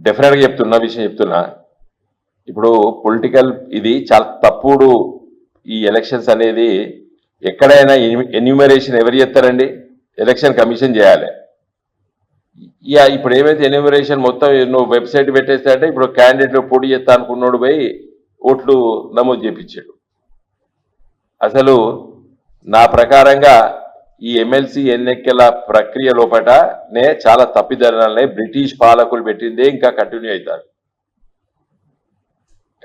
డెఫినెట్గా చెప్తున్నా విషయం చెప్తున్నా. ఇప్పుడు పొలిటికల్ ఇది చాలా తప్పుడు. ఈ ఎలక్షన్స్ అనేది ఎక్కడైనా ఎన్యూమరేషన్ ఎవరు చేస్తారండి? ఎలక్షన్ కమిషన్ చేయాలి. ఇప్పుడు ఏమైతే ఎన్యూమరేషన్ మొత్తం నువ్వు వెబ్సైట్ పెట్టేస్తే అంటే ఇప్పుడు క్యాండిడేట్లు పోటీ చేస్తా అనుకున్నాడు పోయి ఓట్లు నమోదు చేయించాడు. అసలు నా ప్రకారంగా ఈ ఎమ్మెల్సీ ఎన్నికల ప్రక్రియ లోపటనే చాలా తప్పిదనాలనే బ్రిటిష్ పాలకులు పెట్టిందే ఇంకా కంటిన్యూ అవుతారు.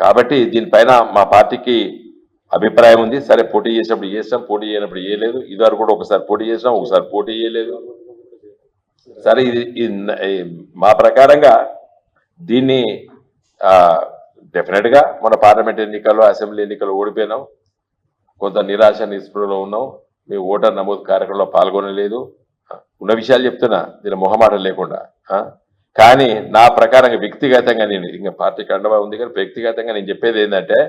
కాబట్టి దీనిపైన మా పార్టీకి అభిప్రాయం ఉంది. సరే, పోటీ చేసినప్పుడు చేస్తాం, పోటీ చేయనప్పుడు చేయలేదు. ఇదివరకు కూడా ఒకసారి పోటీ చేసినాం, ఒకసారి పోటీ చేయలేదు. సరే, ఇది మా ప్రకారంగా దీన్ని డెఫినెట్గా మన పార్లమెంట్ ఎన్నికల్లో, అసెంబ్లీ ఎన్నికల్లో ఓడిపోయినాం. కొంత నిరాశ నిస్పృహలో ఉన్నాం. మేము ఓటర్ నమోదు కార్యక్రమంలో పాల్గొనలేదు. ఉన్న విషయాలు చెప్తున్నా, దీని మొహమాటం లేకుండా. కానీ నా ప్రకారంగా వ్యక్తిగతంగా నేను ఇంకా పార్టీకి అండగా ఉంది, కానీ వ్యక్తిగతంగా నేను చెప్పేది ఏంటంటే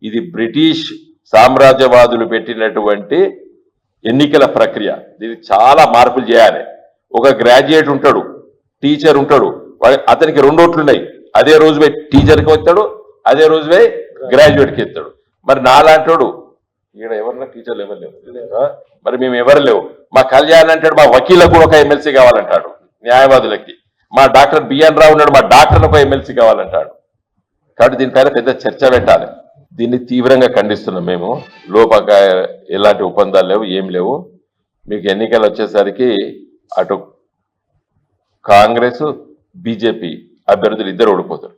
ఇది బ్రిటిష్ సామ్రాజ్యవాదులు పెట్టినటువంటి ఎన్నికల ప్రక్రియ. దీనికి చాలా మార్పులు చేయాలి. ఒక గ్రాడ్యుయేట్ ఉంటాడు, టీచర్ ఉంటాడు, అతనికి 2 ఓట్లు ఉన్నాయి. అదే రోజు పోయి టీచర్కి వస్తాడు, అదే రోజు పోయి గ్రాడ్యుయేట్కి ఇస్తాడు. మరి నాలాంటాడు ఇక్కడ ఎవరన్నా టీచర్లు ఎవరు లేవు, మరి మేము ఎవరు లేవు. మా కళ్యాణ్ అంటాడు మా వకీలకు కూడా ఒక ఎమ్మెల్సీ కావాలంటాడు, న్యాయవాదులకి. మా డాక్టర్ బిఎన్ రావు ఉన్నాడు, మా డాక్టర్లకు ఒక ఎమ్మెల్సీ కావాలంటాడు. కాబట్టి దీనిపైన పెద్ద చర్చ పెట్టాలి. దీన్ని తీవ్రంగా ఖండిస్తున్నాం మేము. లోపక ఎలాంటి ఒప్పందాలు లేవు, ఏం లేవు. మీకు ఎన్నికలు వచ్చేసరికి అటు కాంగ్రెస్, బీజేపీ అభ్యర్థులు ఇద్దరు ఓడిపోతారు.